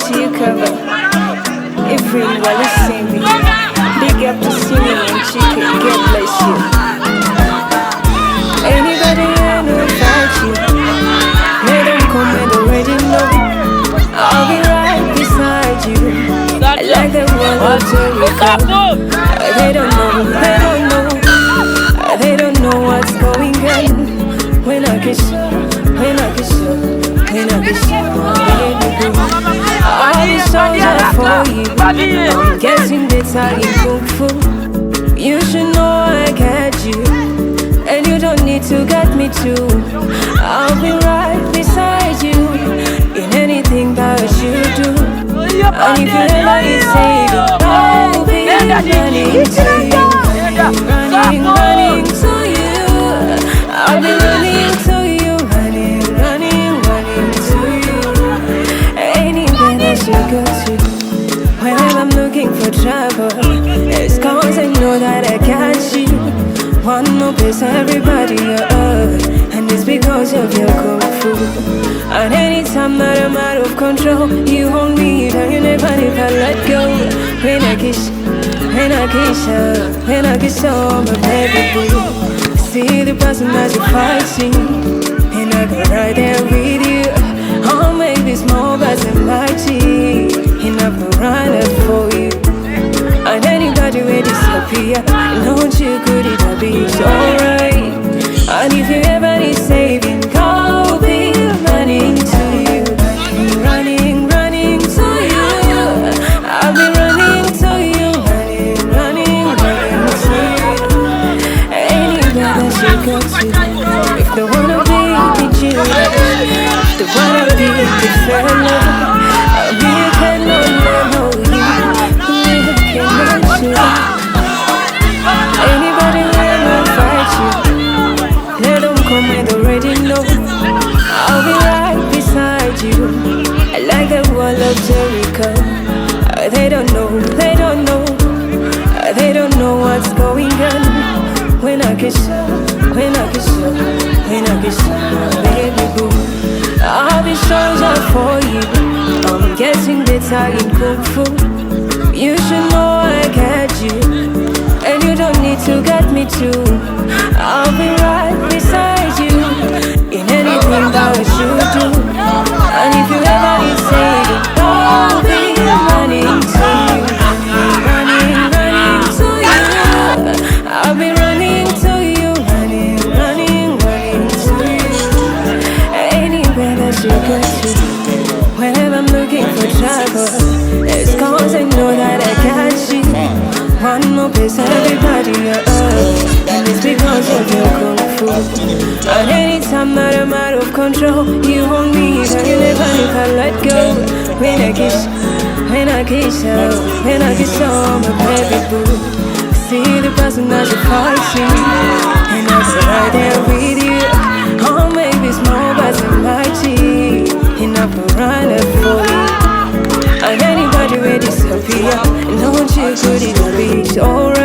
you cover. If really well you see me, big up to see me and chicken, God bless you. Anybody I know about you, let them come and already know. I'll be right beside you, like the one of Jericho. They don't know, they don't know, they don't know what's going on. When I kiss you, when I kiss you, when I kiss you, baby boo. All these songs are for you. I'm guessing that's how you cook food. You should know I got you, and you don't need to get me too. I'll be right beside you in anything that you do. And if you ever say I'll be running to you, running to you. I'll be running to you, running to you. Anywhere that you go to, whenever I'm looking for trouble, it's cause I know that I got you. One more place, everybody, and it's because of your kung fu. And anytime that I'm out of control, you hold me down, you never let go. When I kiss, when I kiss you, when I kiss you, my baby boo. See the person that you're fighting, and I go right there with you. I'll make this more but mighty, and I will run up for you. And anybody will disappear, don't you could it be alright. And if you ever need saving, I'll be running to you, running to you. I'll be running to you, running to you. Anywhere that you go to, if they wanna be with you, if they wanna be with the fellow, I'll be a kind of memory. Anybody will fight you, let them come and already know. I'll be right beside you, like the wall of Jericho. They don't know, they don't know, they don't know what's going on. When I kiss you, when I kiss you, when I kiss you, baby boo. All these songs are for you. I'm guessing that's how you cook food. You should know I got you, and you don't need to get me too. I'll be right beside you in anything that you do. And if you ever need saving, I'll be running to you, running to you. I'll be running to you, running to you. Anywhere that you go to, whenever I'm looking for trouble, it's cause I know that I got you. One more place, everybody, and it's because of your kung fu. And anytime that I'm out of control, you hold me, and you never let go. When I kiss, when I kiss you, when I kiss you, my baby boo. See the person that you're fighting, and I'm right there with you. Oh, maybe small but mighty, and I will run up for you. And anybody will disappear, don't you could it be alright.